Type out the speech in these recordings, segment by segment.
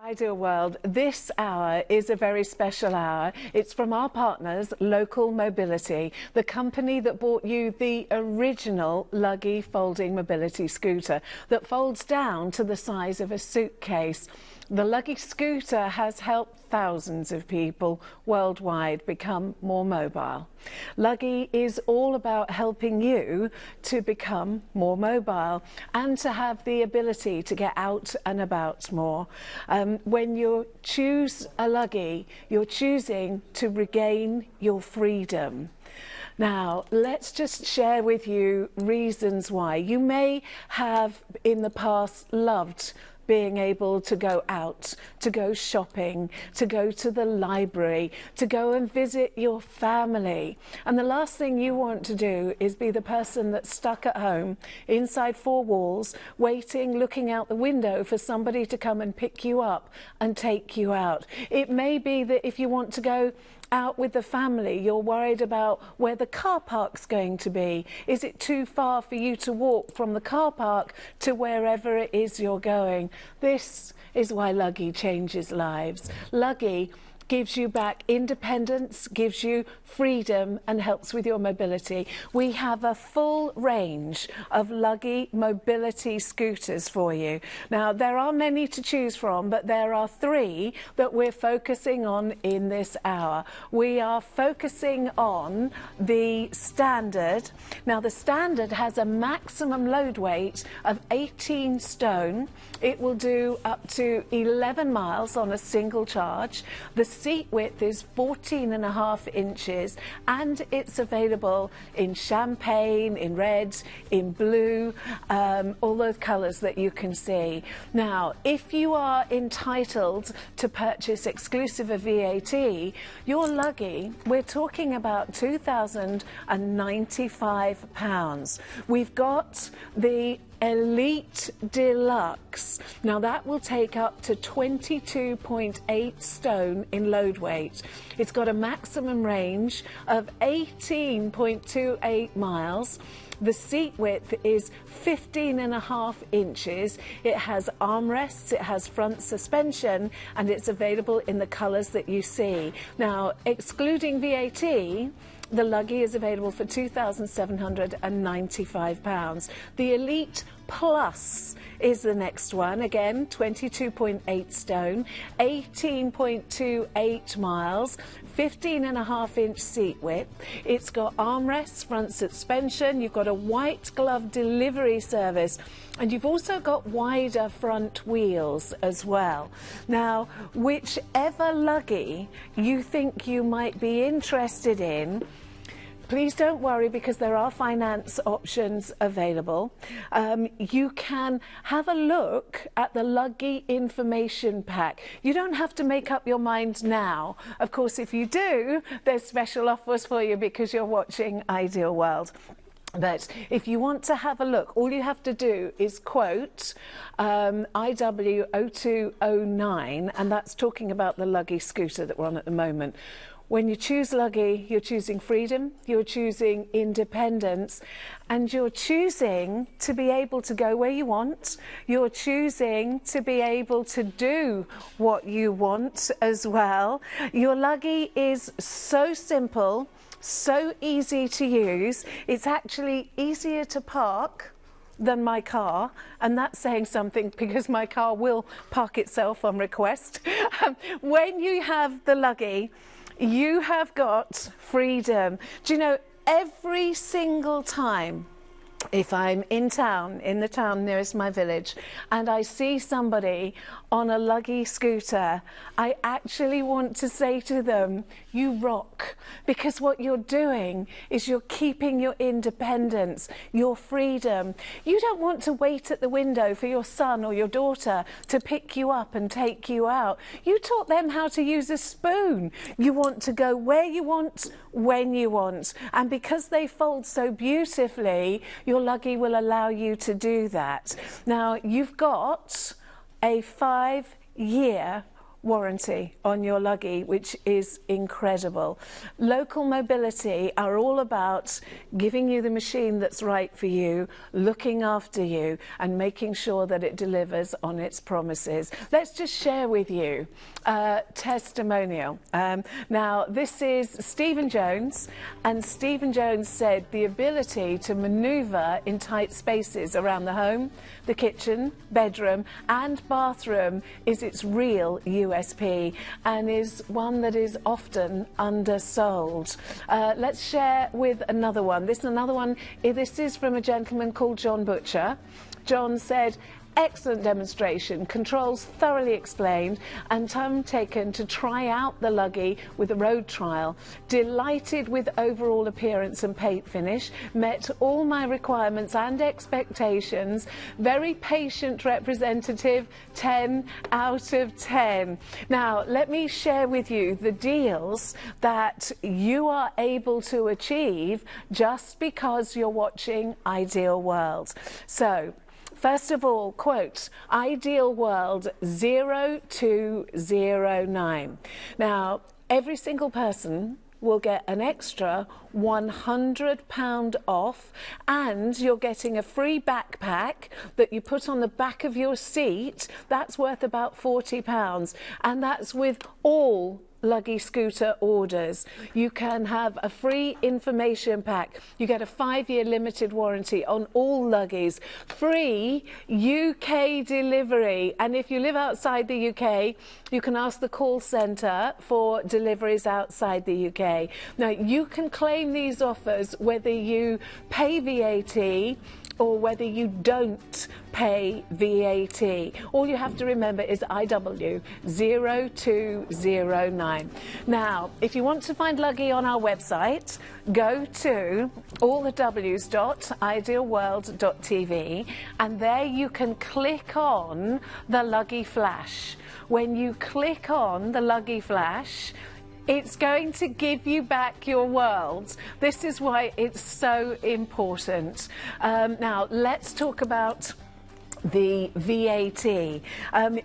Ideal World, this hour is a very special hour. It's from our partners, Local Mobility, the company that bought you the original Luggy folding mobility scooter that folds down to the size of a suitcase. The Luggy scooter has helped thousands of people worldwide become more mobile. Luggy is all about helping you to become more mobile and to have the ability to get out and about more. When you choose a Luggy, you're choosing to regain your freedom. Now, let's just share with you reasons why. You may have in the past loved being able to go out, to go shopping, to go to the library, to go and visit your family. And the last thing you want to do is be the person that's stuck at home inside four walls, waiting, looking out the window for somebody to come and pick you up and take you out. It may be that if you want to go out with the family, you're worried about where the car park's going to be. Is it too far for you to walk from the car park to wherever it is you're going? This is why Luggy changes lives. Luggy gives you back independence, gives you freedom and helps with your mobility. We have a full range of Luggy mobility scooters for you. Now, there are many to choose from, but there are three that we're focusing on in this hour. We are focusing on the Standard. Now, the Standard has a maximum load weight of 18 stone. It will do up to 11 miles on a single charge. The seat width is 14.5 inches and it's available in champagne, in red, in blue, all those colours that you can see. Now, if you are entitled to purchase exclusive of VAT, your Luggy, we're talking about £2,095. We've got the Elite Deluxe. Now that will take up to 22.8 stone in load weight. It's got a maximum range of 18.28 miles. The seat width is 15.5 inches. It has armrests, it has front suspension, and it's available in the colours that you see. Now, excluding VAT, the Luggy is available for £2,795. The Elite Plus is the next one. Again, 22.8 stone, 18.28 miles, 15.5 inch seat width. It's got armrests, front suspension. You've got a white glove delivery service, and you've also got wider front wheels as well. Now, whichever Luggy you think you might be interested in, please don't worry, because there are finance options available. You can have a look at the Luggy information pack. You don't have to make up your mind now. Of course, if you do, there's special offers for you because you're watching Ideal World. But if you want to have a look, all you have to do is quote IW0209, and that's talking about the Luggy scooter that we're on at the moment. When you choose Luggy, you're choosing freedom, you're choosing independence, and you're choosing to be able to go where you want. You're choosing to be able to do what you want as well. Your Luggy is so simple, so easy to use. It's actually easier to park than my car, and that's saying something because my car will park itself on request. When you have the Luggy, you have got freedom. Do you know, every single time if I'm in town, in the town nearest my village, and I see somebody on a Luggy scooter, I actually want to say to them, you rock, because what you're doing is you're keeping your independence, your freedom. You don't want to wait at the window for your son or your daughter to pick you up and take you out. You taught them how to use a spoon. You want to go where you want, when you want, and because they fold so beautifully, your Luggy will allow you to do that. Now, you've got a 5-year warranty on your Luggy, which is incredible. Local Mobility are all about giving you the machine that's right for you, looking after you, and making sure that it delivers on its promises. Let's just share with you a testimonial. Now, this is Stephen Jones, and Stephen Jones said the ability to manoeuvre in tight spaces around the home, the kitchen, bedroom, and bathroom is its real USP, and is one that is often undersold. Let's share with another one. This is from a gentleman called John Butcher. John said, excellent demonstration, controls thoroughly explained, and time taken to try out the Luggy with a road trial. Delighted with overall appearance and paint finish, met all my requirements and expectations. Very patient representative, 10 out of 10. Now, let me share with you the deals that you are able to achieve just because you're watching Ideal World. So, first of all, quote, Ideal World 0209. Now, every single person will get an extra £100 off, and you're getting a free backpack that you put on the back of your seat. That's worth about £40, and that's with all Luggy scooter orders. You can have a free information pack. You get a 5-year limited warranty on all Luggies. Free UK delivery. And if you live outside the UK, you can ask the call centre for deliveries outside the UK. Now, you can claim these offers whether you pay VAT or whether you don't pay VAT. All you have to remember is IW 0209. Now, if you want to find Luggy on our website, go to allthews.idealworld.tv, and there you can click on the Luggy Flash. When you click on the Luggy Flash, it's going to give you back your world. This is why it's so important. Now, let's talk about the VAT.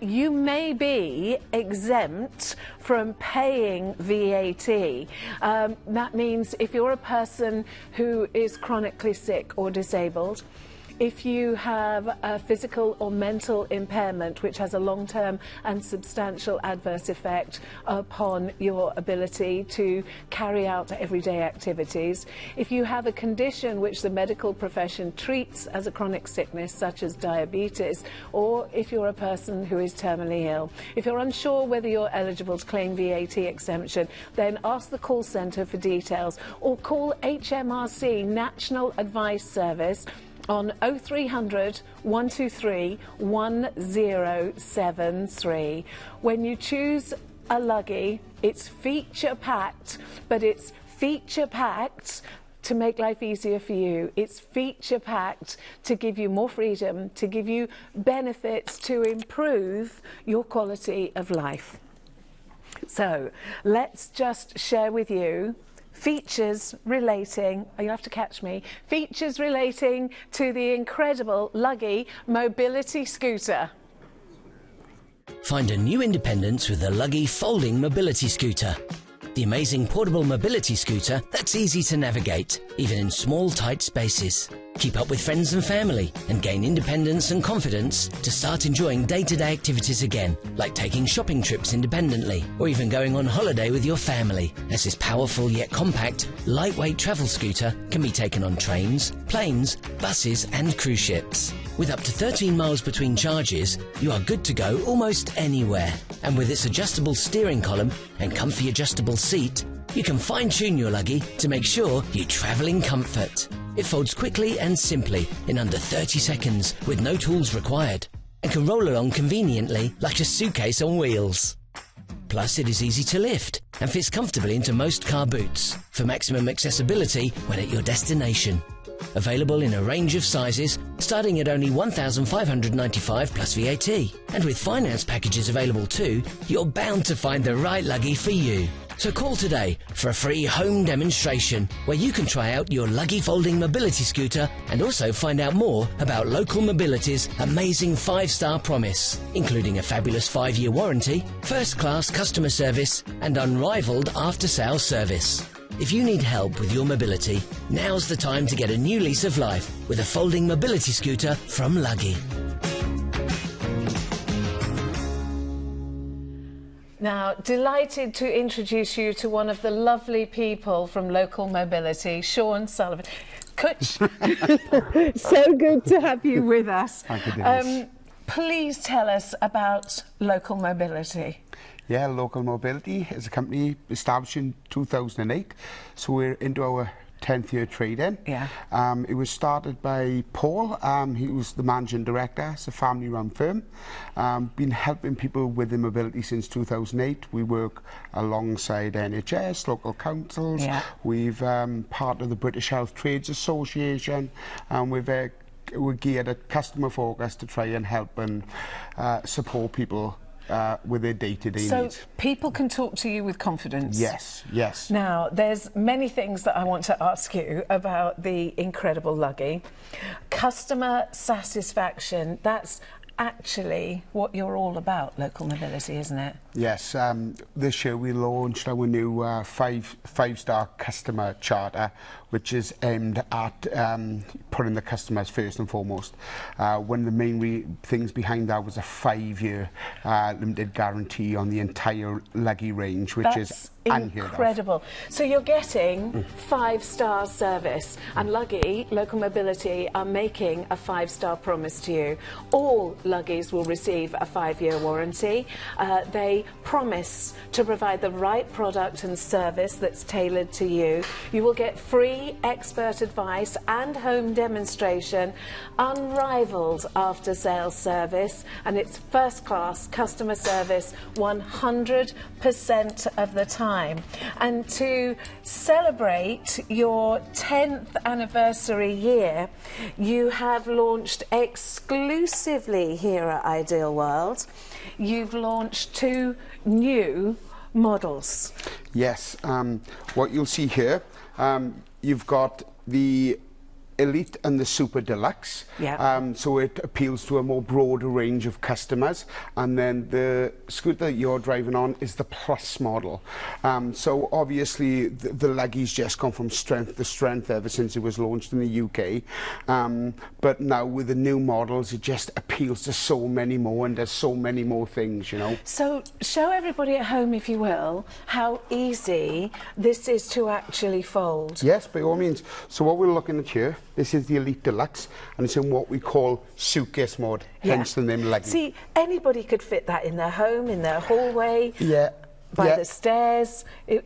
You may be exempt from paying VAT. That means if you're a person who is chronically sick or disabled, if you have a physical or mental impairment which has a long-term and substantial adverse effect upon your ability to carry out everyday activities, if you have a condition which the medical profession treats as a chronic sickness such as diabetes, or if you're a person who is terminally ill. If you're unsure whether you're eligible to claim VAT exemption, then ask the call centre for details, or call HMRC National Advice Service on 0300 123 1073. When you choose a Luggy, it's feature packed, but it's feature packed to make life easier for you. It's feature packed to give you more freedom, to give you benefits, to improve your quality of life. So let's just share with you features relating, you have to catch me, features relating to the incredible Luggy mobility scooter. Find a new independence with the Luggy folding mobility scooter. The amazing portable mobility scooter that's easy to navigate, even in small, tight spaces. Keep up with friends and family and gain independence and confidence to start enjoying day-to-day activities again, like taking shopping trips independently or even going on holiday with your family, as this powerful yet compact, lightweight travel scooter can be taken on trains, planes, buses and cruise ships. With up to 13 miles between charges, you are good to go almost anywhere. And with its adjustable steering column and comfy adjustable seat, you can fine-tune your Luggy to make sure you travel in comfort. It folds quickly and simply in under 30 seconds with no tools required, and can roll along conveniently like a suitcase on wheels. Plus, it is easy to lift and fits comfortably into most car boots for maximum accessibility when at your destination. Available in a range of sizes, starting at only £1,595 plus VAT. And with finance packages available too, you're bound to find the right Luggy for you. So call today for a free home demonstration where you can try out your Luggy folding mobility scooter and also find out more about Local Mobility's amazing 5-star promise, including a fabulous 5-year warranty, first-class customer service and unrivaled after-sales service. If you need help with your mobility, now's the time to get a new lease of life with a folding mobility scooter from Luggy. Now, delighted to introduce you to one of the lovely people from Local Mobility, Sean Sullivan. So good to have you with us. Thank you, Dennice. Please tell us about Local Mobility. Yeah, Local Mobility is a company established in 2008, so we're into our 10th year trade-in. Yeah. It was started by Paul. He was the managing director. It's a family-run firm. Been helping people with their mobility since 2008. We work alongside NHS, local councils. Yeah. We've part of the British Health Trades Association, and we're geared at customer focus to try and help and support people with their day-to-day needs. So people can talk to you with confidence? Yes, yes. Now, there's many things that I want to ask you about the incredible Luggy. Customer satisfaction, that's actually what you're all about, Local Mobility, isn't it? Yes, this year we launched our new five-star customer charter, which is aimed at putting the customers first and foremost. One of the main things behind that was a 5-year limited guarantee on the entire Luggy range, which is incredible. So you're getting 5-star service, and Luggy, Local Mobility, are making a 5-star promise to you. All Luggies will receive a 5-year warranty. They promise to provide the right product and service that's tailored to you. You will get free expert advice and home demonstration, unrivaled after-sales service, and it's first-class customer service 100% of the time. And to celebrate your 10th anniversary year, you have launched exclusively here at Ideal World. You've launched 2 new models. Yes, what you'll see here, you've got the Elite and the Super Deluxe. Yeah. So it appeals to a more broader range of customers. And then the scooter that you're driving on is the Plus model. So obviously the Luggy's just gone from strength to strength ever since it was launched in the UK. But now with the new models, it just appeals to so many more and does so many more things, you know. So show everybody at home, if you will, how easy this is to actually fold. Yes, by all means. So what we're looking at here, this is the Elite Deluxe, and it's in what we call suitcase mode, hence the name Luggy. See, anybody could fit that in their home, in their hallway, by the stairs.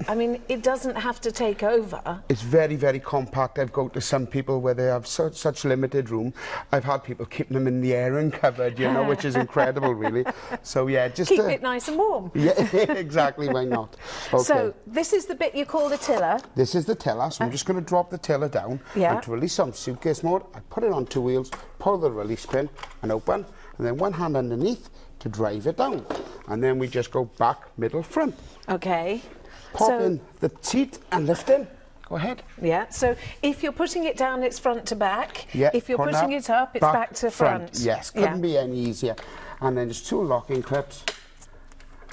I mean, it doesn't have to take over. It's very, very compact. I've got to some people where they have such limited room. I've had people keeping them in the airing cupboard, you know, which is incredible, really. So, yeah, just keep it nice and warm. Yeah, exactly, why not? Okay. So, this is the bit you call the tiller. This is the tiller, so I'm just going to drop the tiller down. Yeah. And to release on suitcase mode, I put it on 2 wheels, pull the release pin and open, and then one hand underneath to drive it down. And then we just go back, middle, front. Okay. Pop in the seat and lift in. Go ahead. Yeah, so if you're putting it down, it's front to back. Yeah, if you're putting it up, it's back to front. Yes, couldn't be any easier. And then there's 2 locking clips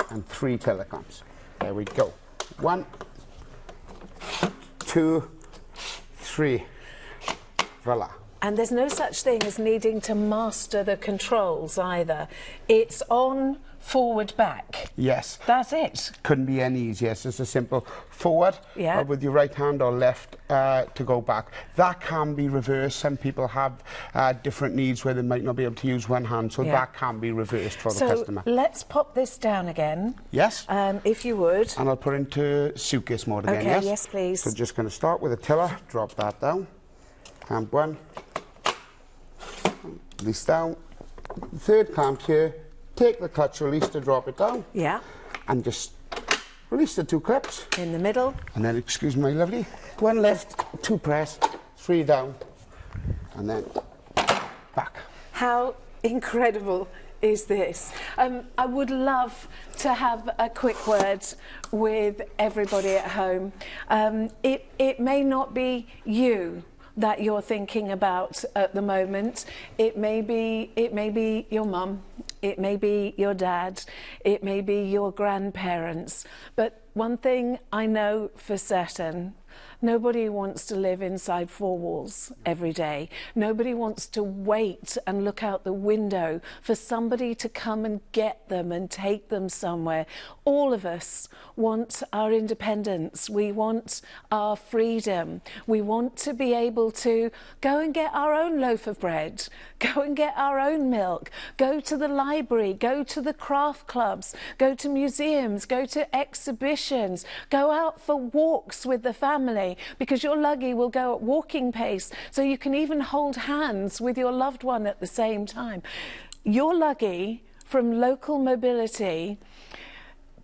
and 3 tiller clamps. There we go. 1, 2, 3. Voila. And there's no such thing as needing to master the controls either. It's on, forward, back. Yes. That's it. Couldn't be any easier. It's just a simple forward with your right hand or left to go back. That can be reversed. Some people have different needs where they might not be able to use one hand, so that can be reversed for the customer. So let's pop this down again. Yes. If you would. And I'll put it into suitcase mode again, Okay, yes, please. So just going to start with a tiller, drop that down. Clamp 1. Release down. The 3rd clamp here, take the clutch release to drop it down. Yeah. And just release the 2 clips. In the middle. And then, excuse me, lovely, 1 lift, 2 press, 3 down, and then back. How incredible is this. I would love to have a quick word with everybody at home. It may not be you that you're thinking about at the moment. It may be your mum, it may be your dad, it may be your grandparents. But one thing I know for certain, nobody wants to live inside four walls every day. Nobody wants to wait and look out the window for somebody to come and get them and take them somewhere. All of us want our independence. We want our freedom. We want to be able to go and get our own loaf of bread, go and get our own milk, go to the library, go to the craft clubs, go to museums, go to exhibitions, go out for walks with the family, because your Luggy will go at walking pace, so you can even hold hands with your loved one at the same time. Your Luggy from Local Mobility,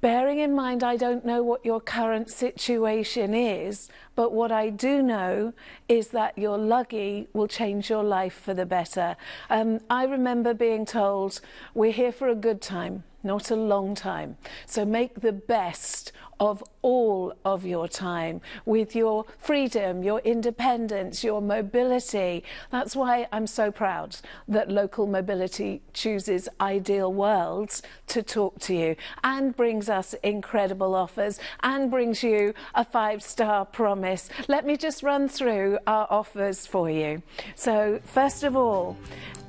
bearing in mind I don't know what your current situation is, but what I do know is that your Luggy will change your life for the better. I remember being told, we're here for a good time, not a long time. So make the best of all of your time with your freedom, your independence, your mobility. That's why I'm so proud that Local Mobility chooses Ideal Worlds to talk to you and brings us incredible offers and brings you a 5-star promise. Let me just run through our offers for you. So first of all,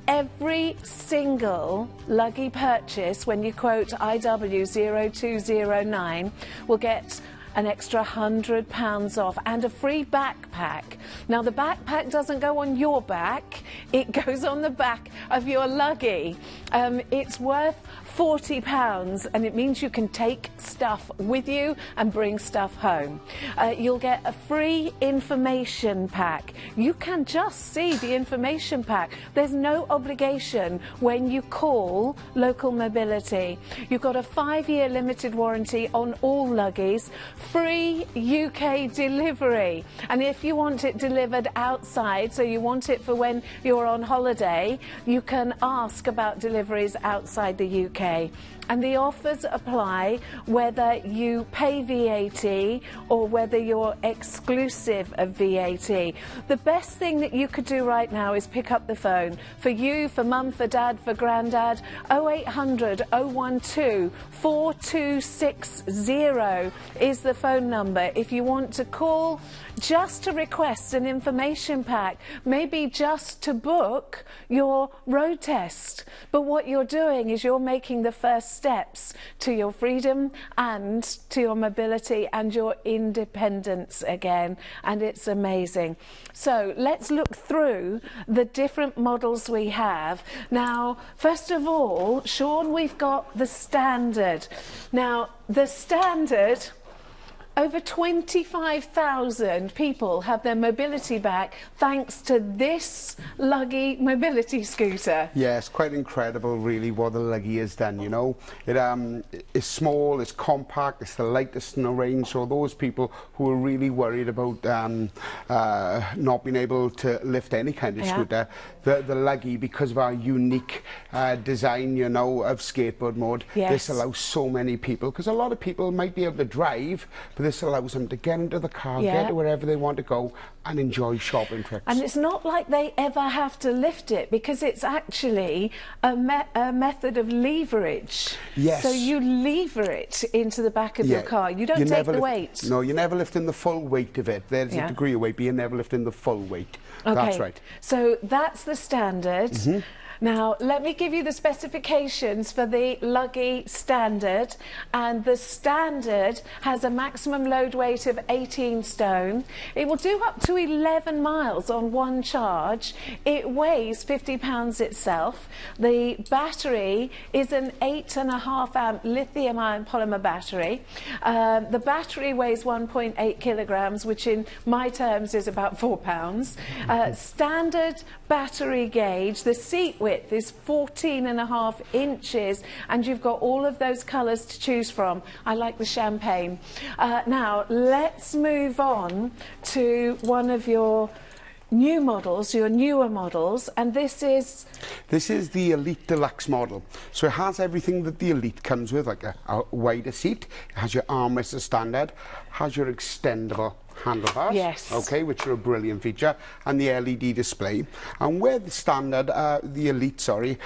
every single Luggy purchase, when you quote IW0209, will get an extra £100 off and a free backpack. Now the backpack doesn't go on your back, it goes on the back of your Luggy. It's worth £40 and it means you can take stuff with you and bring stuff home. You'll get a free information pack. You can just see the information pack. There's no obligation when you call Local Mobility. You've got a 5-year limited warranty on all Luggies, free UK delivery. And if you want it delivered outside, so you want it for when you're on holiday, you can ask about deliveries outside the UK. And the offers apply whether you pay VAT or whether you're exclusive of VAT. The best thing that you could do right now is pick up the phone. For you, for mum, for dad, for granddad, 0800 012 4260 is the phone number. If you want to call just to request an information pack, maybe just to book your road test. But what you're doing is you're making the first steps to your freedom and to your mobility and your independence again, and it's amazing. So let's look through the different models we have. Now, first of all, Sean, we've got the Standard. Now, the Standard, over 25,000 people have their mobility back thanks to this Luggy mobility scooter. Yeah, it's quite incredible really what the Luggy has done, you know. It is small, it's compact, it's the lightest in the range, so those people who are really worried about not being able to lift any kind of scooter, the Luggy, because of our unique design, you know, of skateboard mode, this allows so many people, because a lot of people might be able to drive, but this allows them to get into the car, get to wherever they want to go and enjoy shopping trips. And it's not like they ever have to lift it, because it's actually a method of leverage. Yes. So you lever it into the back of your car. You don't take the weight. No, you never lift in the full weight of it. There's a degree of weight, but you never lift in the full weight. Okay. That's right. So that's the Standard. Now, let me give you the specifications for the Luggy Standard. And the Standard has a maximum load weight of 18 stone. It will do up to 11 miles on one charge. It weighs 50 pounds itself. The battery is an 8.5 amp lithium ion polymer battery. The battery weighs 1.8 kilograms, which in my terms is about 4 pounds. Standard battery gauge. The seat width is 14.5 inches, and you've got all of those colours to choose from. I like the champagne. Now let's move on to one of your new models, your newer models, and this is... This is the Elite Deluxe model. So it has everything that the Elite comes with, like a wider seat, it has your armrest as standard, has your extendable handlebars, yes, okay, which are a brilliant feature, and the LED display. And where the standard, the Elite, sorry,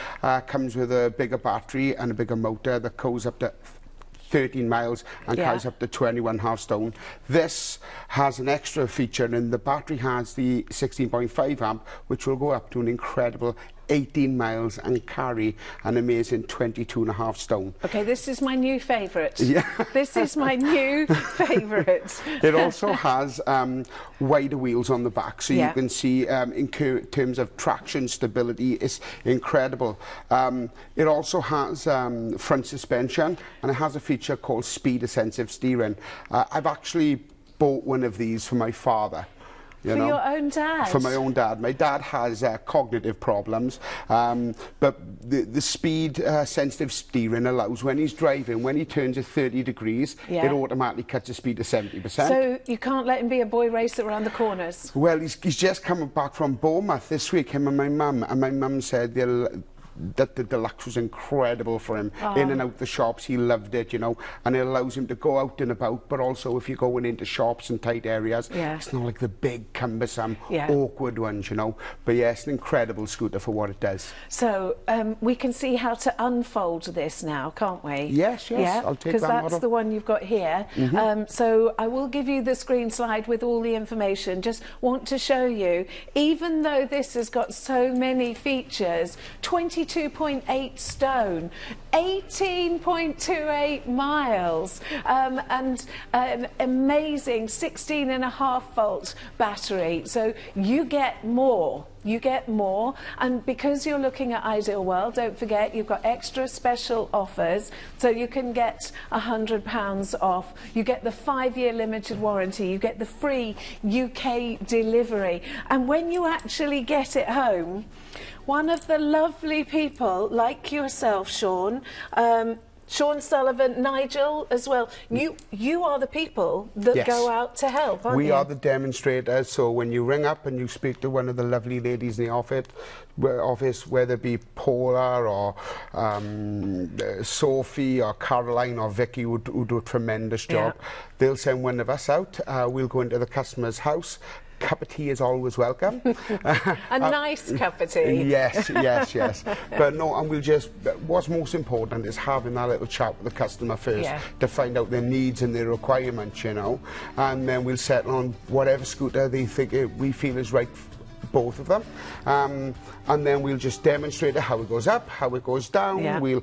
comes with a bigger battery and a bigger motor that goes up to 13 miles and carries up to 21.5 stone. This has an extra feature, and the battery has the 16.5 amp, which will go up to an incredible 18 miles and carry an amazing 22.5 stone. Okay, this is my new favourite. Yeah. This is my new favourite. It also has wider wheels on the back, so you can see in terms of traction stability, it's incredible. It also has front suspension, and it has a feature called speed-sensitive steering. I've actually bought one of these for my father. For your own dad? For my own dad. My dad has cognitive problems, but the speed-sensitive steering allows, when he's driving, when he turns at 30 degrees, it automatically cuts the speed to 70%. So you can't let him be a boy racer around the corners? Well, he's just coming back from Bournemouth this week, him and my mum said that the Deluxe was incredible for him. In and out the shops, he loved it, you know, and it allows him to go out and about, but also if you're going into shops and tight areas, it's not like the big, cumbersome, awkward ones, you know. But yeah, it's an incredible scooter for what it does. So we can see how to unfold this now, can't we? Yes, I'll take that model. Because that's the one you've got here. So I will give you the screen slide with all the information. Just want to show you, even though this has got so many features, 22.8 stone, 18.28 miles, and an amazing 16.5 volt battery. So you get more. You get more, and because you're looking at Ideal World, don't forget you've got extra special offers, so you can get £100 off. You get the 5-year limited warranty, you get the free UK delivery, and when you actually get it home, one of the lovely people like yourself, Sean, Sean Sullivan, Nigel as well, you are the people that go out to help, aren't you? We are the demonstrators, so when you ring up and you speak to one of the lovely ladies in the office, whether it be Paula or Sophie or Caroline or Vicky, who do a tremendous job, they'll send one of us out. We'll go into the customer's house. Cup of tea is always welcome. A nice cup of tea. Yes. But no, and we'll just, what's most important is having that little chat with the customer first to find out their needs and their requirements, you know, and then we'll settle on whatever scooter they think we feel is right for both of them, and then we'll just demonstrate how it goes up, how it goes down. We'll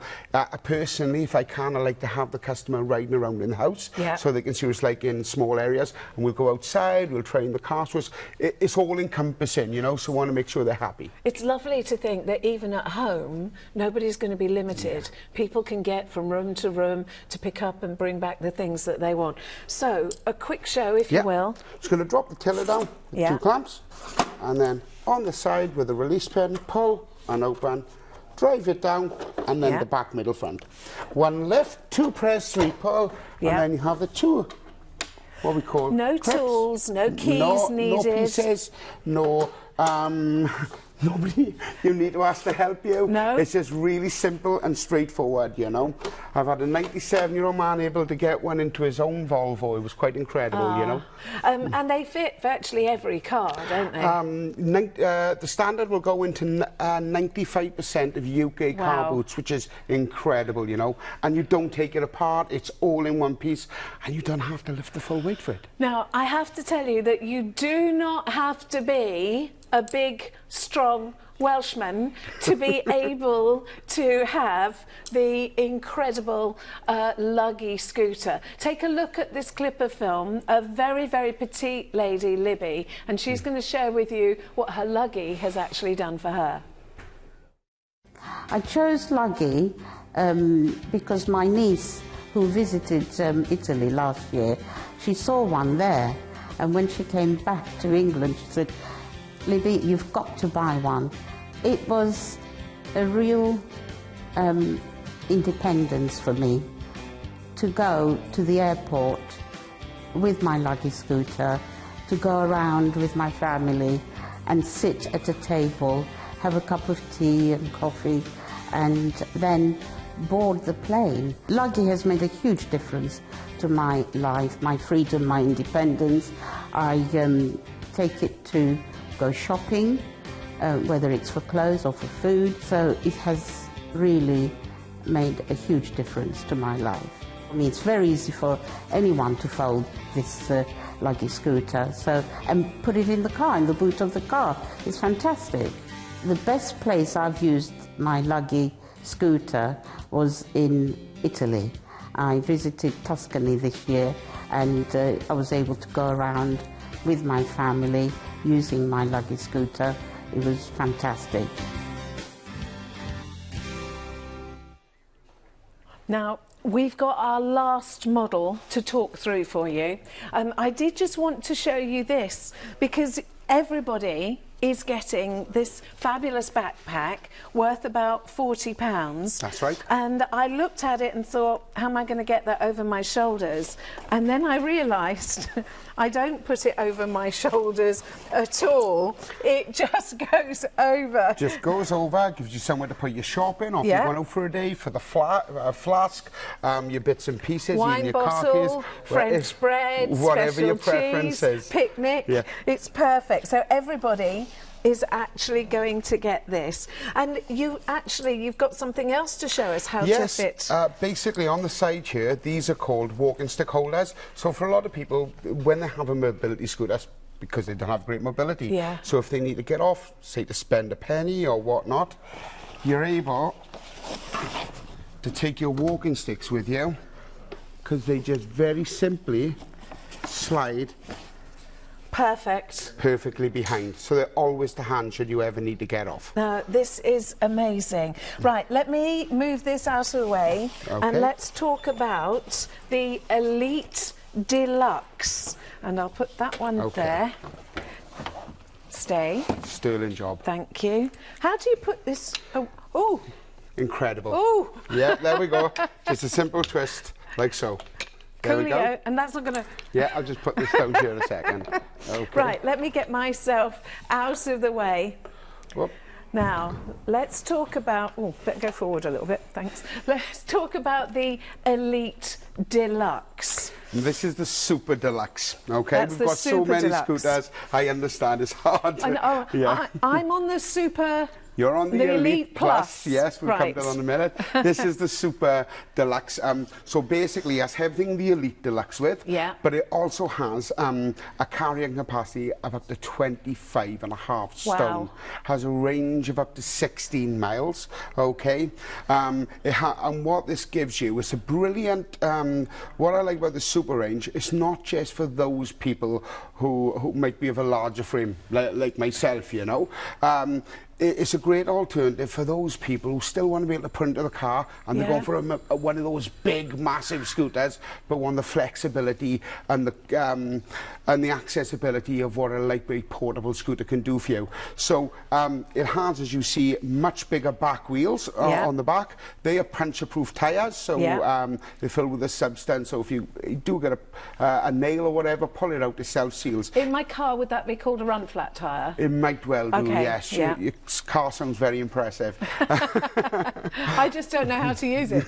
personally, if I can, I like to have the customer riding around in the house so they can see what it's like in small areas, and we'll go outside, we'll train the car, so it's all encompassing, you know, so I want to make sure they're happy. It's lovely to think that even at home nobody's going to be limited. People can get from room to room to pick up and bring back the things that they want. So a quick show, if you will. Just going to drop the tiller down, 2 clamps, and then on the side with the release pin, pull and open, drive it down, and then the back, middle, front. 1 lift, 2 press, 3 pull, and then you have the 2, what we call no clips. Tools, no keys needed. No pieces, no nobody you need to ask to help you. No. It's just really simple and straightforward, you know. I've had a 97-year-old man able to get one into his own Volvo. It was quite incredible, you know. And they fit virtually every car, don't they? The standard will go into 95% of UK car boots, which is incredible, you know. And you don't take it apart, it's all in one piece, and you don't have to lift the full weight for it. Now, I have to tell you that you do not have to be a big, strong Welshman to be able to have the incredible Luggy scooter. Take a look at this clip of film, a very, very petite lady, Libby, and she's going to share with you what her Luggy has actually done for her. I chose Luggy because my niece, who visited Italy last year, she saw one there, and when she came back to England, she said, Libby, you've got to buy one. It was a real independence for me to go to the airport with my Luggy scooter, to go around with my family and sit at a table, have a cup of tea and coffee, and then board the plane. Luggy has made a huge difference to my life, my freedom, my independence. I take it to go shopping, whether it's for clothes or for food. So it has really made a huge difference to my life. I mean, it's very easy for anyone to fold this Luggy scooter, and put it in the car, in the boot of the car. It's fantastic. The best place I've used my Luggy scooter was in Italy. I visited Tuscany this year, and I was able to go around with my family using my Luggy scooter. It was fantastic. Now, we've got our last model to talk through for you. I did just want to show you this because everybody is getting this fabulous backpack worth about £40. That's right. And I looked at it and thought, how am I going to get that over my shoulders? And then I realised I don't put it over my shoulders at all. It just goes over. Just goes over, gives you somewhere to put your shopping, or if Yeah. you're going out for a day, for the flask, your bits and pieces, Wine in your bottle, car keys, French bread, whatever special your preference cheese, is. picnic. Yeah. It's perfect. So everybody is actually going to get this. And you've got something else to show us how to fit. Basically on the side here, these are called walking stick holders. So for a lot of people, when they have a mobility scooter, that's because they don't have great mobility. Yeah. So if they need to get off, say to spend a penny or whatnot, you're able to take your walking sticks with you, because they just very simply slide Perfect. perfectly behind, so they're always to hand should you ever need to get off. Now, this is amazing. Right, let me move this out of the way and let's talk about the Elite Deluxe. And I'll put that one there. Stay. Sterling job. Thank you. How do you put this? Oh. Incredible. Oh. Yeah, there we go. Just a simple twist, like so. There we go. And that's not going to... Yeah, I'll just put this down here in a second. Okay. Right, let me get myself out of the way. Whoop. Now, let's talk about... Oh, better go forward a little bit, thanks. Let's talk about the Elite Deluxe. This is the Super Deluxe, okay? That's We've the got so Super many Deluxe. scooters, I understand it's hard. I'm on the Super... You're on the Elite Plus. Yes, we'll come to that in a minute. This is the Super Deluxe. So basically, it has everything the Elite Deluxe with, but it also has a carrying capacity of up to 25.5 stone. Has a range of up to 16 miles, okay? And what this gives you is a brilliant, what I like about the Super range, it's not just for those people who might be of a larger frame, like myself, you know. It's a great alternative for those people who still want to be able to put into the car and they're going for one of those big, massive scooters, but want the flexibility and the accessibility of what a lightweight portable scooter can do for you. So it has, as you see, much bigger back wheels on the back. They are puncture-proof tyres, so they're filled with a substance. So if you do get a nail or whatever, pull it out, it self-seals. In my car, would that be called a run-flat tyre? It might well do, yes. Your car sounds very impressive. I just don't know how to use it.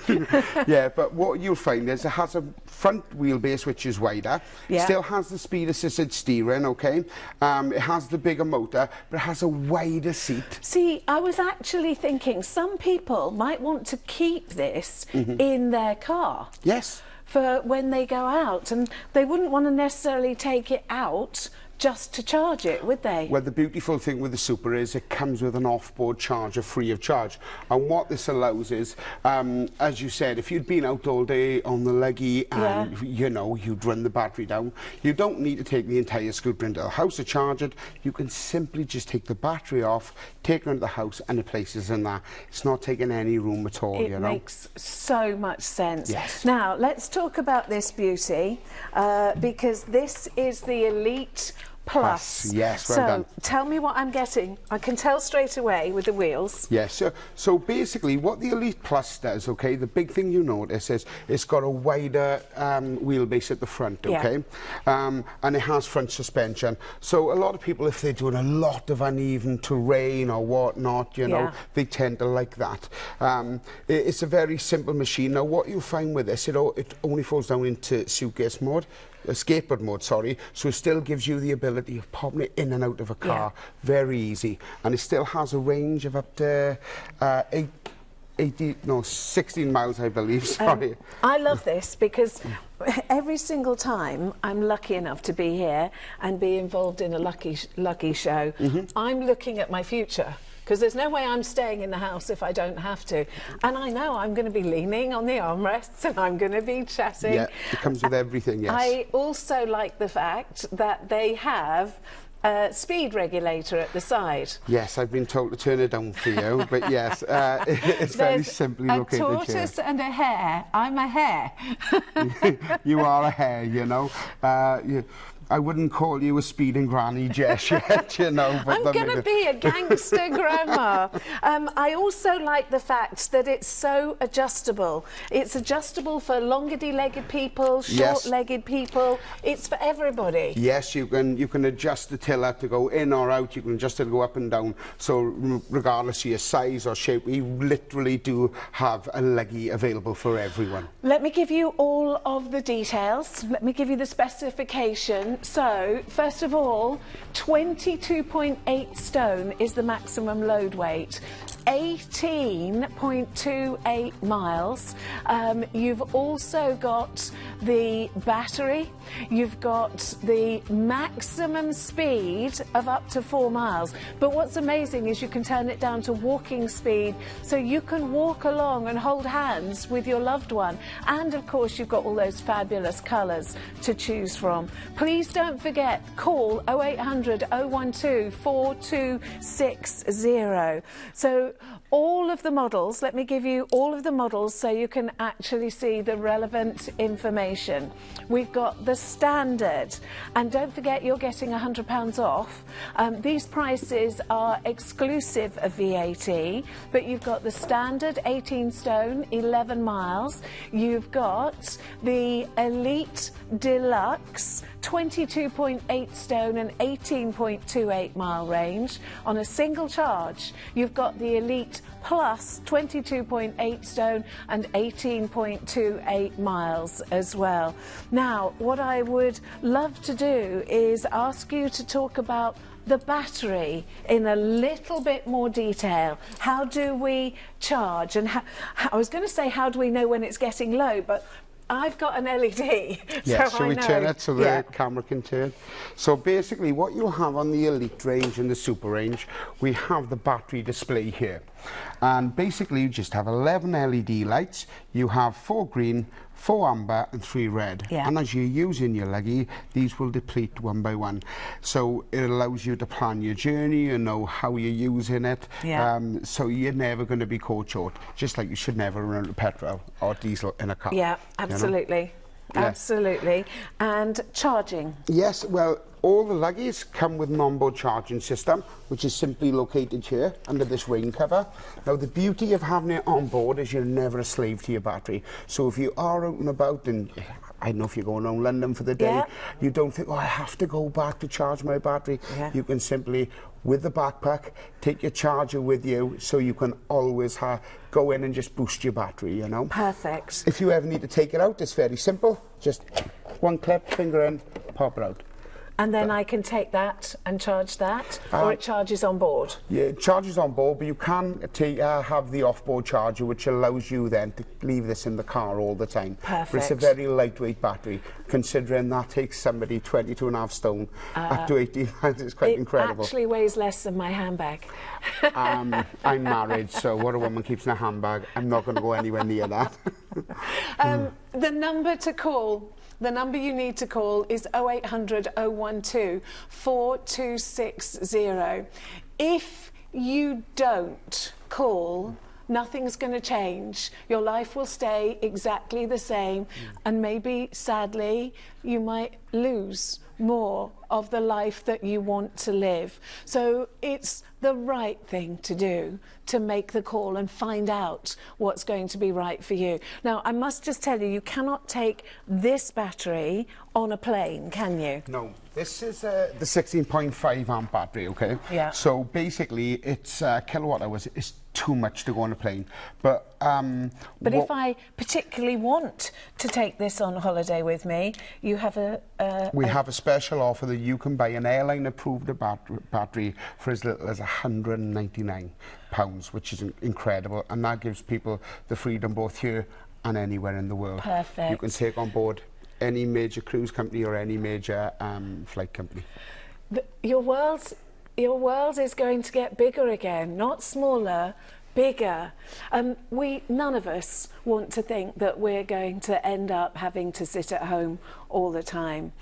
Yeah, but what you'll find is it has a front wheelbase which is wider, still has the speed assisted steering, okay? It has the bigger motor, but it has a wider seat. See, I was actually thinking some people might want to keep this in their car. Yes. For when they go out, and they wouldn't want to necessarily take it out just to charge it, would they? Well, the beautiful thing with the Super is it comes with an off-board charger free of charge. And what this allows is, as you said, if you'd been out all day on the Luggy and, you know, you'd run the battery down, you don't need to take the entire scooter into the house to charge it. You can simply just take the battery off, take it into the house, and it places in there. It's not taking any room at all, you know. It makes so much sense. Yes. Now, let's talk about this beauty, because this is the Elite Plus. Yes, well done. So tell me what I'm getting. I can tell straight away with the wheels. Yes, so basically what the Elite Plus does, okay, the big thing you notice is it's got a wider wheelbase at the front, okay, and it has front suspension. So a lot of people, if they're doing a lot of uneven terrain or whatnot, you know, they tend to like that. It's a very simple machine. Now what you'll find with this, it only falls down into suitcase mode. Skateboard mode, sorry, so it still gives you the ability of popping it in and out of a car very easy, and it still has a range of up to 16 miles, I believe, sorry. I love this because every single time I'm lucky enough to be here and be involved in a Luggy show, I'm looking at my future. Because there's no way I'm staying in the house if I don't have to. And I know I'm going to be leaning on the armrests and I'm going to be chatting. Yeah, it comes with everything, yes. I also like the fact that they have a speed regulator at the side. Yes, I've been told to turn it down for you, but yes, it's very simply located here. A tortoise and a hare. I'm a hare. You are a hare, you know. I wouldn't call you a speeding granny just yet, you know. But I'm going to be a gangster grandma. I also like the fact that it's so adjustable. It's adjustable for longer-legged people, short-legged people. It's for everybody. Yes, you can adjust the tiller to go in or out. You can adjust it to go up and down. So regardless of your size or shape, we literally do have a Luggy available for everyone. Let me give you all of the details. Let me give you the specification. So, first of all, 22.8 stone is the maximum load weight. 18.28 miles. You've also got the battery. You've got the maximum speed of up to 4 miles. But what's amazing is you can turn it down to walking speed, so you can walk along and hold hands with your loved one. And of course, you've got all those fabulous colours to choose from. Please don't forget, call 0800 012 4260. So all of the models, let me give you all of the models so you can actually see the relevant information. We've got the standard, and don't forget you're getting £100 off. These prices are exclusive of VAT, but you've got the standard 18 stone, 11 miles. You've got the Elite Deluxe, 22.8 stone and 18.28 mile range on a single charge. You've got the Elite Plus, 22.8 stone and 18.28 miles as well. Now, what I would love to do is ask you to talk about the battery in a little bit more detail. How do we charge? And I was going to say, how do we know when it's getting low? But I've got an LED, yeah, so shall I we know. turn it so the camera can turn? So basically what you'll have on the Elite range and the Super range, we have the battery display here. And basically you just have 11 LED lights, you have 4 green, 4 amber and 3 red. Yeah. And as you're using your Luggy, these will deplete one by one. So it allows you to plan your journey and know how you're using it. Yeah. So you're never going to be caught short, just like you should never run out of petrol or diesel in a car. Yeah, absolutely. You know? Absolutely. And charging? Yes, well, all the Luggies come with an onboard charging system, which is simply located here under this rain cover. Now, the beauty of having it on board is you're never a slave to your battery. So if you are out and about, and I don't know if you're going around London for the day, you don't think, oh, I have to go back to charge my battery. You can simply, with the backpack, take your charger with you, so you can always go in and just boost your battery, you know. Perfect. If you ever need to take it out, it's very simple. Just one clip, finger in, pop it out. And then I can take that and charge that, or it charges on board? Yeah, it charges on board, but you can have the off-board charger, which allows you then to leave this in the car all the time. Perfect. But it's a very lightweight battery, considering that takes somebody 22.5 stone up to 18 miles. It's quite incredible. It actually weighs less than my handbag. I'm married, so what a woman keeps in a handbag, I'm not going to go anywhere near that. The number to call, the number you need to call is 0800 012 4260. If you don't call nothing's going to change. Your life will stay exactly the same, and maybe, sadly, you might lose more of the life that you want to live. So it's the right thing to do, to make the call and find out what's going to be right for you. Now, I must just tell you, you cannot take this battery on a plane, can you? No, this is the 16.5 amp battery, okay? Yeah. So basically, it's kilowatt hours. It's too much to go on a plane. But if I particularly want to take this on holiday with me, you have we have a special offer that you can buy an airline-approved battery for as little as £199, which is incredible, and that gives people the freedom both here and anywhere in the world. Perfect. You can take on board any major cruise company or any major flight company. Your world is going to get bigger again, not smaller, bigger. None of us want to think that we're going to end up having to sit at home all the time,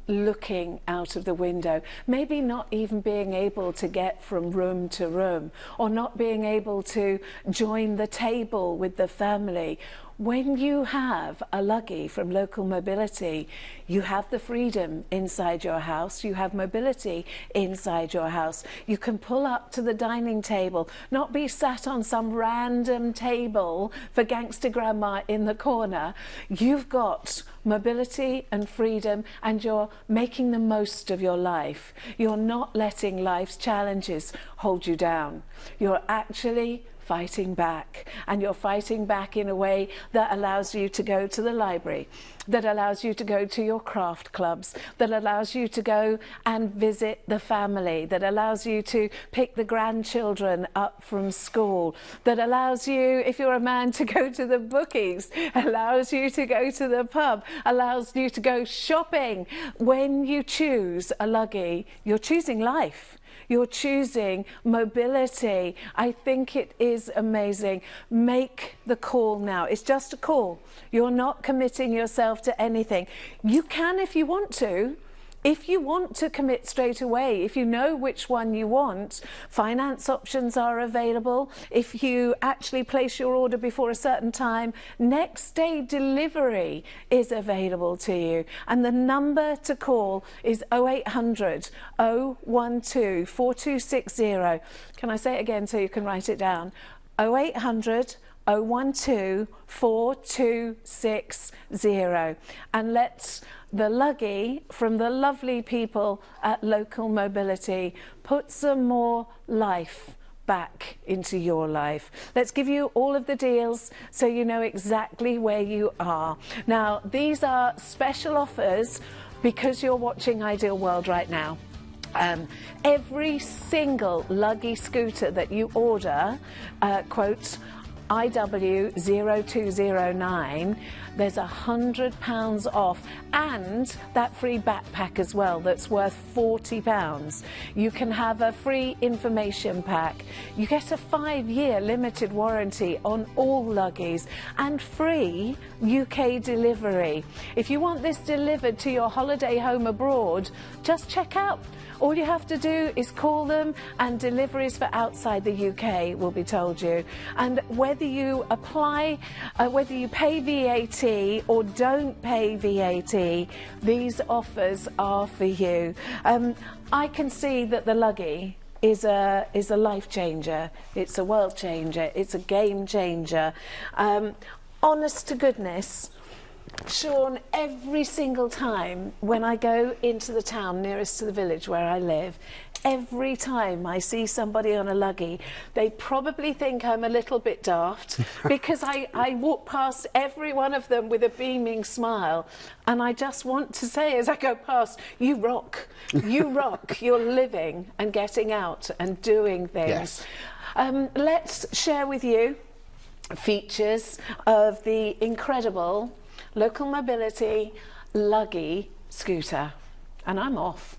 looking out of the window, maybe not even being able to get from room to room, or not being able to join the table with the family. When you have a Luggy from Local Mobility, you have the freedom inside your house, you have mobility inside your house. You can pull up to the dining table, not be sat on some random table for gangster grandma in the corner. You've got mobility and freedom, and you're making the most of your life. You're not letting life's challenges hold you down. You're actually fighting back, and you're fighting back in a way that allows you to go to the library, that allows you to go to your craft clubs, that allows you to go and visit the family, that allows you to pick the grandchildren up from school, that allows you, if you're a man, to go to the bookies, allows you to go to the pub, allows you to go shopping. When you choose a Luggy, you're choosing life. You're choosing mobility. I think it is amazing. Make the call now. It's just a call. You're not committing yourself to anything. You can if you want to. If you want to commit straight away, if you know which one you want, finance options are available. If you actually place your order before a certain time, next day delivery is available to you. And the number to call is 0800 012 4260. Can I say it again so you can write it down? 0800 012 4260. And let's the Luggy from the lovely people at Local Mobility put some more life back into your life. Let's give you all of the deals so you know exactly where you are. Now, these are special offers because you're watching Ideal World right now. Every single Luggy scooter that you order, quote IW0209, there's £100 off, and that free backpack as well that's worth £40. You can have a free information pack. You get a 5-year limited warranty on all Luggies and free UK delivery. If you want this delivered to your holiday home abroad, just check out. All you have to do is call them, and deliveries for outside the UK will be told you. And whether you apply, whether you pay VAT or don't pay VAT, these offers are for you. I can see that the Luggy is a life changer. It's a world changer. It's a game changer. Honest to goodness, Sean, every single time when I go into the town nearest to the village where I live, every time I see somebody on a Luggy, they probably think I'm a little bit daft because I walk past every one of them with a beaming smile, and I just want to say as I go past, you rock, you rock, you're living and getting out and doing things. Yes. Let's share with you features of the incredible Local Mobility Luggy scooter, and I'm off.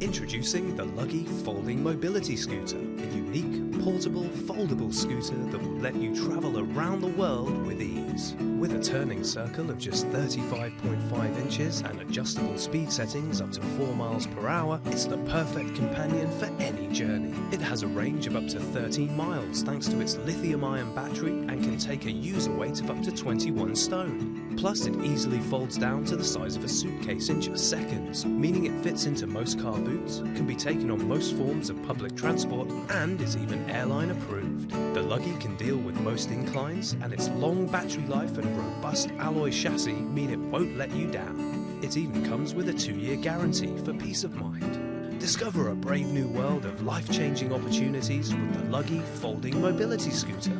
Introducing the Luggy Folding Mobility Scooter, a unique, portable, foldable scooter that will let you travel around the world with ease. With a turning circle of just 35.5 inches and adjustable speed settings up to 4 miles per hour, it's the perfect companion for any journey. It has a range of up to 13 miles thanks to its lithium-ion battery and can take a user weight of up to 21 stone. Plus, it easily folds down to the size of a suitcase in just seconds, meaning it fits into most car boots, can be taken on most forms of public transport, and is even airline approved. The Luggy can deal with most inclines, and its long battery life and robust alloy chassis mean it won't let you down. It even comes with a 2-year guarantee for peace of mind. Discover a brave new world of life-changing opportunities with the Luggy Folding Mobility Scooter.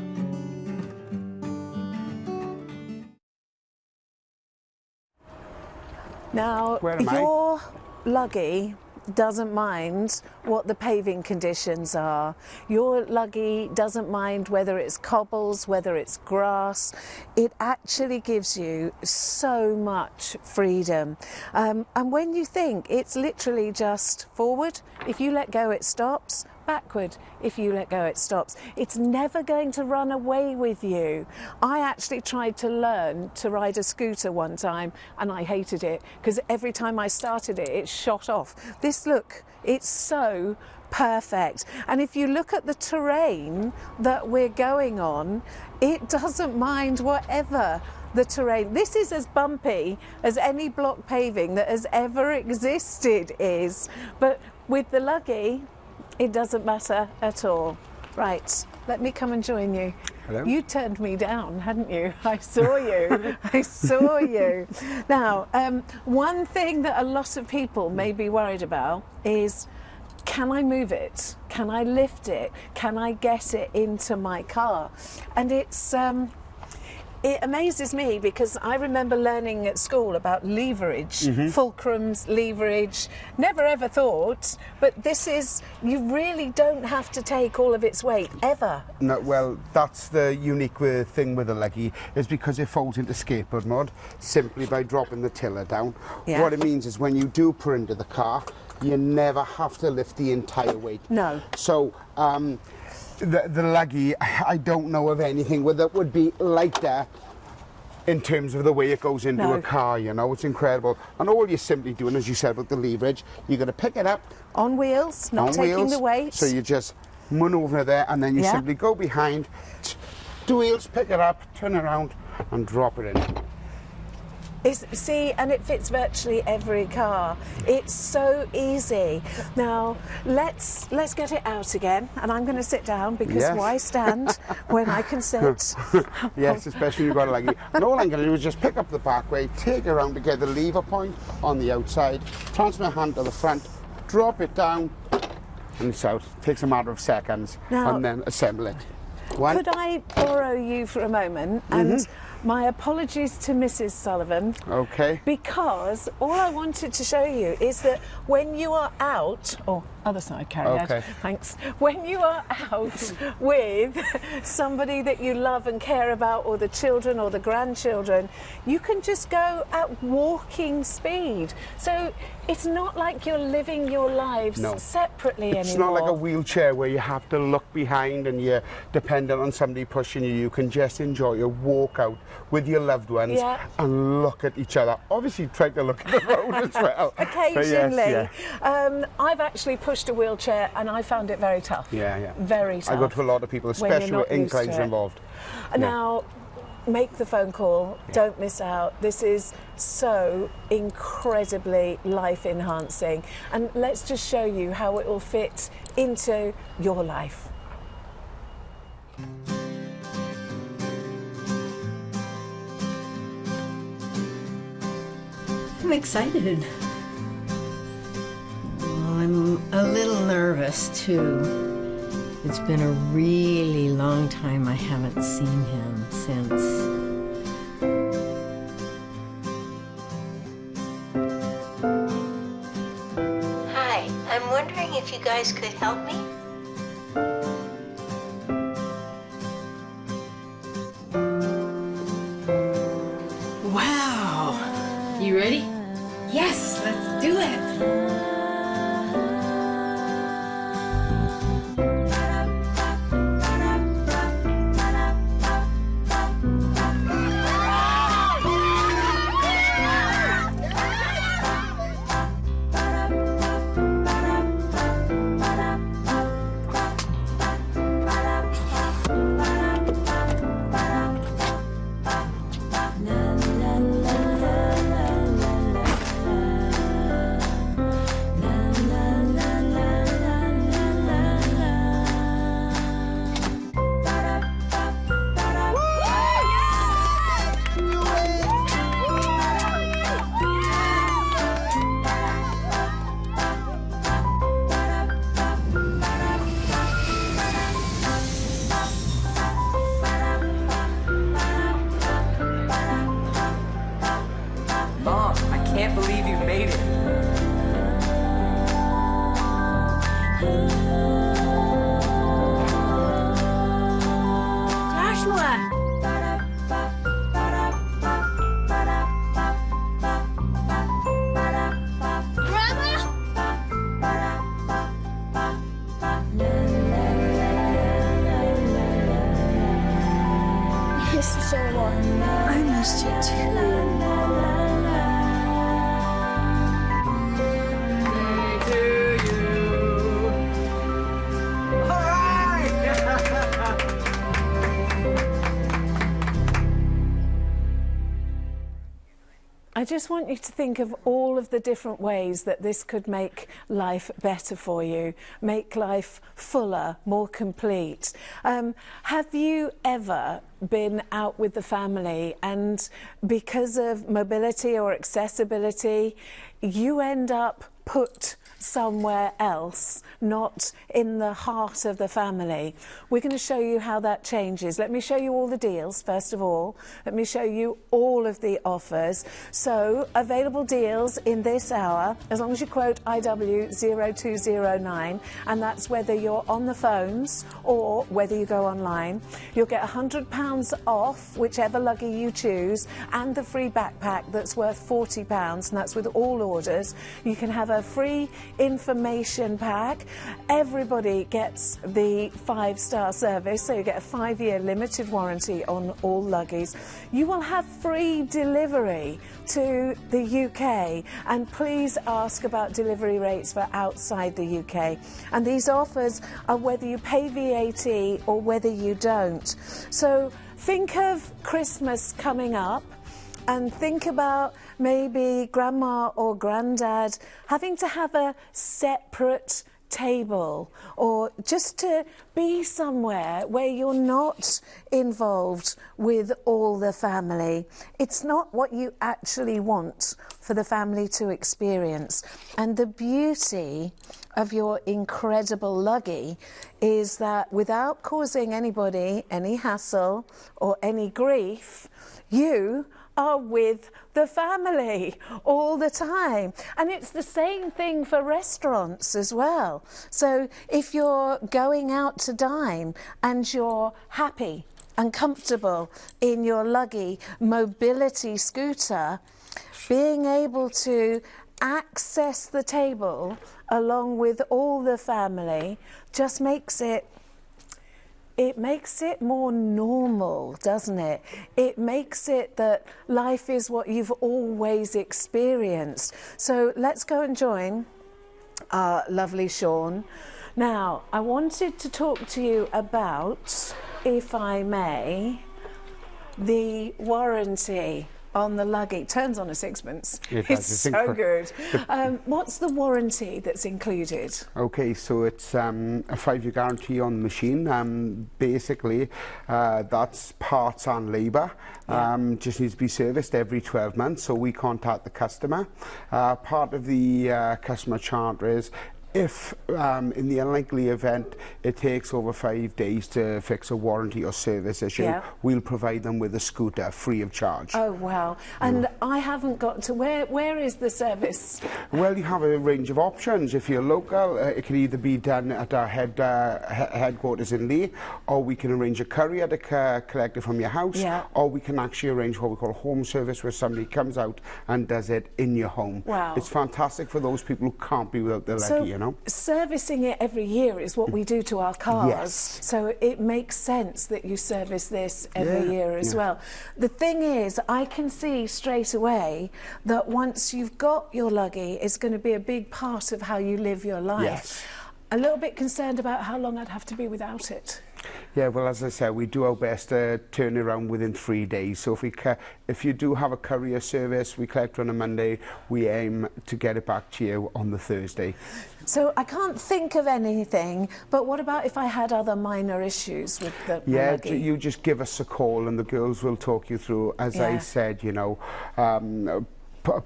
Now, your Luggy doesn't mind what the paving conditions are. Your Luggy doesn't mind whether it's cobbles, whether it's grass. It actually gives you so much freedom. And when you think it's literally just forward, if you let go it stops, backward, if you let go it stops. It's never going to run away with you. I actually tried to learn to ride a scooter one time and I hated it because every time I started it, it shot off. This, look, it's so perfect. And if you look at the terrain that we're going on, it doesn't mind whatever the terrain. This is as bumpy as any block paving that has ever existed is. But with the Luggy, it doesn't matter at all. Right, let me come and join you. Hello. You turned me down, hadn't you? I saw you. I saw you. Now, one thing that a lot of people may be worried about is, can I move it? Can I lift it? Can I get it into my car? And it amazes me because I remember learning at school about leverage, fulcrums, leverage. Never ever thought, but this is, you really don't have to take all of its weight, ever. No, well, that's the unique thing with the Luggy, is because it folds into skateboard mode simply by dropping the tiller down. Yeah. What it means is when you do put into the car, you never have to lift the entire weight. No. So, the Luggy, I don't know of anything that would be like that in terms of the way it goes into a car, you know. It's incredible. And all you're simply doing, as you said about the leverage, you're going to pick it up. On wheels, not taking the weight. So you just manoeuvre there and then you simply go behind, 2 wheels, pick it up, turn around and drop it in. See, and it fits virtually every car. It's so easy. Now, let's get it out again, and I'm going to sit down because why stand when I can sit? Yes, especially you've got a Luggy. And all I'm going to do is just pick up the back way, take it around to get the lever point on the outside, transfer my hand to the front, drop it down, and it's out. It takes a matter of seconds, and then assemble it. Could I borrow you for a moment? And my apologies to Mrs. Sullivan. Okay. Because all I wanted to show you is that when you are out, other side, carry out. Thanks. When you are out with somebody that you love and care about, or the children or the grandchildren, you can just go at walking speed. So it's not like you're living your lives separately anymore. It's not like a wheelchair where you have to look behind and you're dependent on somebody pushing you. You can just enjoy a walk out with your loved ones and look at each other. Obviously try to look at the road as well. Occasionally. I've actually pushed a wheelchair and I found it very tough. Very tough. I go to a lot of people, especially with inclines involved. Now, make the phone call, don't miss out. This is so incredibly life enhancing, and let's just show you how it will fit into your life. I'm excited. I'm a little nervous too. It's been a really long time I haven't seen him since. Hi, I'm wondering if you guys could help me? Wow! You ready? Yes, let's do it! missed you so much. I missed you too. I just want you to think of all of the different ways that this could make life better for you, make life fuller, more complete. Have you ever been out with the family and because of mobility or accessibility, you end up put somewhere else, not in the heart of the family? We're going to show you how that changes. Let me show you all the deals first of all. Let me show you all of the offers. So available deals in this hour, as long as you quote IW0209, and that's whether you're on the phones or whether you go online. You'll get £100 off whichever Luggy you choose and the free backpack that's worth £40, and that's with all orders. You can have a free information pack. Everybody gets the 5-star service, so you get a 5-year limited warranty on all Luggies. You will have free delivery to the UK, and please ask about delivery rates for outside the UK. And these offers are whether you pay VAT or whether you don't. So think of Christmas coming up, and think about maybe grandma or granddad having to have a separate table, or just to be somewhere where you're not involved with all the family. It's not what you actually want for the family to experience. And the beauty of your incredible Luggy is that without causing anybody any hassle or any grief, you are with the family all the time. And it's the same thing for restaurants as well. So if you're going out to dine and you're happy and comfortable in your Luggy mobility scooter, being able to access the table along with all the family just makes it more normal, doesn't it? It makes it that life is what you've always experienced. So let's go and join our lovely Sean. Now, I wanted to talk to you about, if I may, the warranty on the Luggy. Turns on a sixpence. It's so good. What's the warranty that's included? Okay, so it's a 5-year guarantee on the machine. Basically, that's parts and labour. Just needs to be serviced every 12 months, so we contact the customer. Part of the customer charter is if in the unlikely event it takes over 5 days to fix a warranty or service issue, we'll provide them with a scooter free of charge. Oh wow. And I haven't got to where is the service? Well, you have a range of options. If you're local, it can either be done at our headquarters in Lee, or we can arrange a courier to collect it from your house, or we can actually arrange what we call home service, where somebody comes out and does it in your home. Wow. It's fantastic for those people who can't be without their Luggy, you know. Servicing it every year is what we do to our cars. Yes. So it makes sense that you service this every year as well. The thing is, I can see straight away that once you've got your Luggy, it's going to be a big part of how you live your life. Yes. A little bit concerned about how long I'd have to be without it. Yeah, well, as I said, we do our best to turn it around within 3 days. So if you do have a courier service, we collect on a Monday, we aim to get it back to you on the Thursday. So I can't think of anything, but what about if I had other minor issues with the Luggy? You just give us a call and the girls will talk you through. As I said, you know,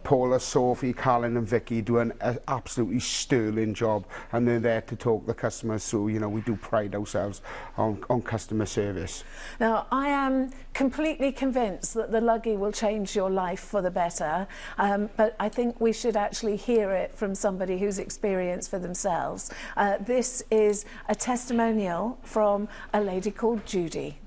Paula, Sophie, Colin and Vicky do an absolutely sterling job, and they're there to talk the customers through. You know, we do pride ourselves on customer service. Now, I am completely convinced that the Luggy will change your life for the better, but I think we should actually hear it from somebody who's experienced for themselves. This is a testimonial from a lady called Judy.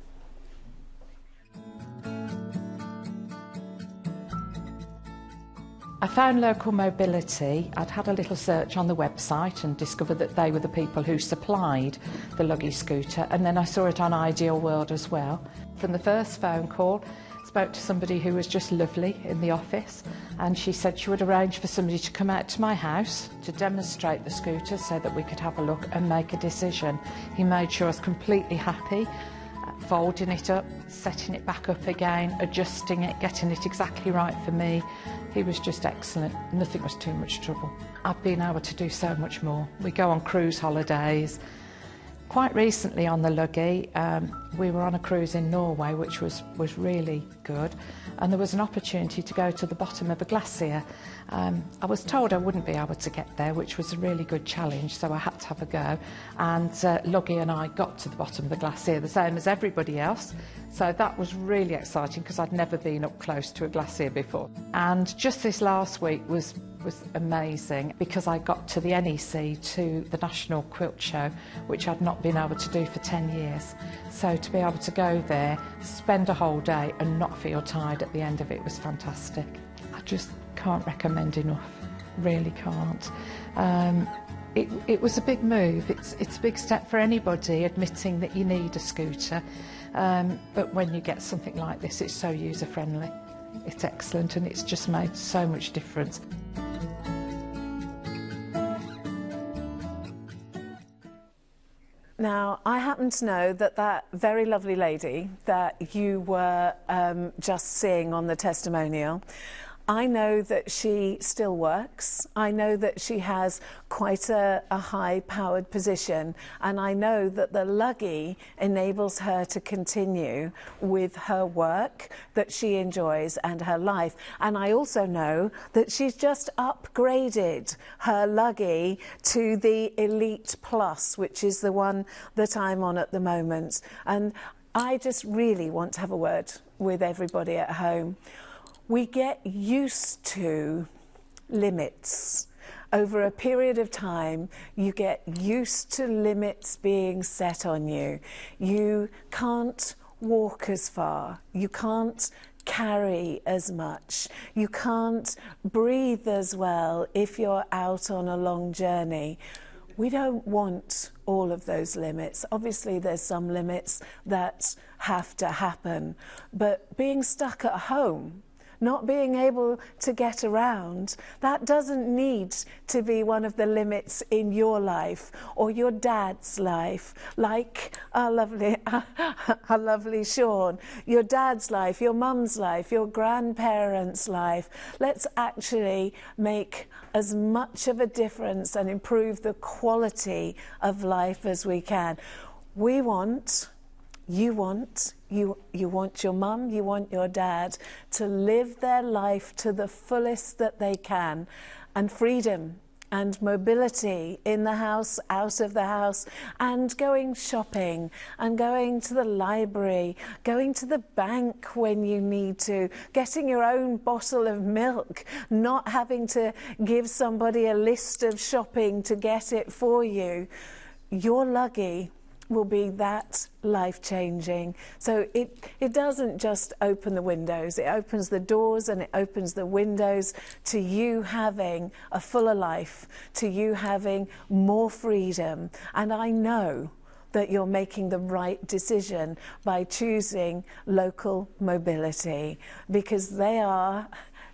I found Local Mobility. I'd had a little search on the website and discovered that they were the people who supplied the Luggy scooter, and then I saw it on Ideal World as well. From the first phone call, spoke to somebody who was just lovely in the office, and she said she would arrange for somebody to come out to my house to demonstrate the scooter so that we could have a look and make a decision. He made sure I was completely happy, folding it up, setting it back up again, adjusting it, getting it exactly right for me. He was just excellent. Nothing was too much trouble. I've been able to do so much more. We go on cruise holidays. Quite recently on the Luggy, we were on a cruise in Norway, which was really good, and there was an opportunity to go to the bottom of a glacier. I was told I wouldn't be able to get there, which was a really good challenge, so I had to have a go, and Luggy and I got to the bottom of the glacier, the same as everybody else, so that was really exciting because I'd never been up close to a glacier before. And just this last week was amazing because I got to the NEC, to the National Quilt Show, which I'd not been able to do for 10 years. So to be able to go there, spend a whole day and not feel tired at the end of it was fantastic. I just can't recommend enough, really can't. It was a big move. It's a big step for anybody admitting that you need a scooter, but when you get something like this, it's so user-friendly. It's excellent and it's just made so much difference. Now, I happen to know that that very lovely lady that you were just seeing on the testimonial, I know that she still works. I know that she has quite a high-powered position, and I know that the Luggy enables her to continue with her work that she enjoys and her life. And I also know that she's just upgraded her Luggy to the Elite Plus, which is the one that I'm on at the moment. And I just really want to have a word with everybody at home. We get used to limits. Over a period of time, you get used to limits being set on you. You can't walk as far. You can't carry as much. You can't breathe as well if you're out on a long journey. We don't want all of those limits. Obviously, there's some limits that have to happen, but being stuck at home, not being able to get around, that doesn't need to be one of the limits in your life or your dad's life, like our lovely Sean, your dad's life, your mum's life, your grandparents' life. Let's actually make as much of a difference and improve the quality of life as we can. We want, you want your mum, you want your dad to live their life to the fullest that they can, and freedom and mobility in the house, out of the house, and going shopping and going to the library, going to the bank when you need to, getting your own bottle of milk, not having to give somebody a list of shopping to get it for you. Your Luggy will be that life-changing. So it doesn't just open the windows, it opens the doors and it opens the windows to you having a fuller life, to you having more freedom. And I know that you're making the right decision by choosing Local Mobility, because they're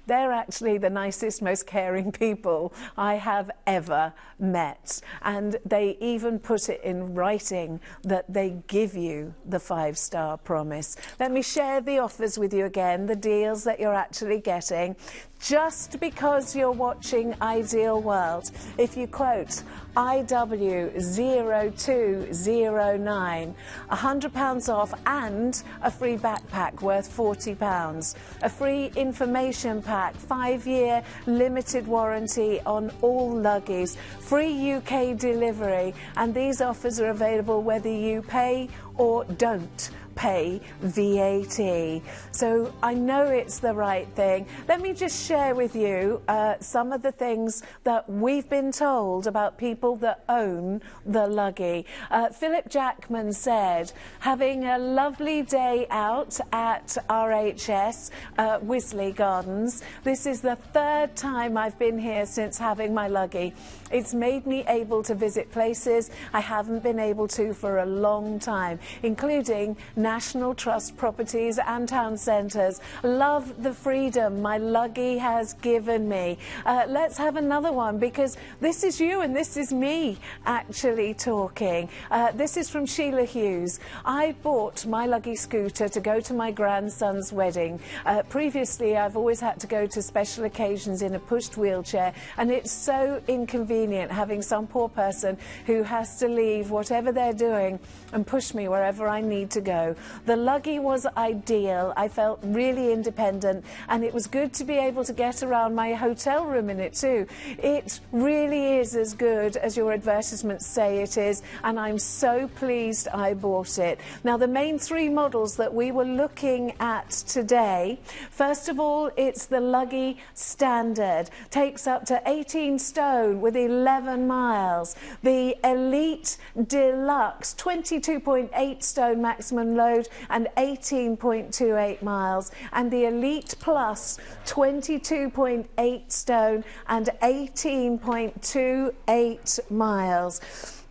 actually the nicest, most caring people I have ever met. And they even put it in writing that they give you the 5-star promise. Let me share the offers with you again, the deals that you're actually getting. Just because you're watching Ideal World, if you quote IW0209, £100 off and a free backpack worth £40, a free information pack, 5-year limited warranty on all Luggies, free UK delivery, and these offers are available whether you pay or don't pay VAT. So I know it's the right thing. Let me just share with you some of the things that we've been told about people that own the Luggy. Philip Jackman said, having a lovely day out at RHS Wisley Gardens. This is the third time I've been here since having my Luggy. It's made me able to visit places I haven't been able to for a long time, including National Trust properties and town centres. Love the freedom my Luggy has given me. Let's have another one, because this is you and this is me actually talking. This is from Sheila Hughes. I bought my Luggy scooter to go to my grandson's wedding. Previously, I've always had to go to special occasions in a pushed wheelchair, and it's so inconvenient having some poor person who has to leave whatever they're doing and push me wherever I need to go. The Luggy was ideal. I felt really independent, and it was good to be able to get around my hotel room in it too. It really is as good as your advertisements say it is, and I'm so pleased I bought it. Now, the main three models that we were looking at today, first of all, it's the Luggy Standard. Takes up to 18 stone with 11 miles. The Elite Deluxe, 22.8 stone maximum load and 18.28 miles. And the Elite Plus, 22.8 stone and 18.28 miles.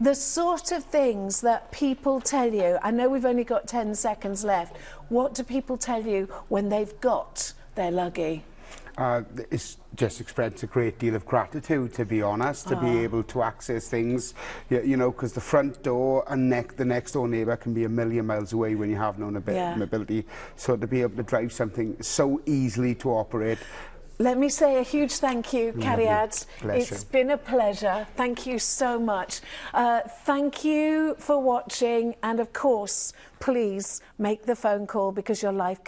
The sort of things that people tell you, I know we've only got 10 seconds left, what do people tell you when they've got their Luggy? It's just expressed a great deal of gratitude, to be honest, to be able to access things, you know, because the front door and the next door neighbour can be a million miles away when you have no mobility. So to be able to drive something so easily to operate. Let me say a huge thank you, Cariad. Pleasure. It's been a pleasure. Thank you so much. Thank you for watching, and of course, please make the phone call, because your life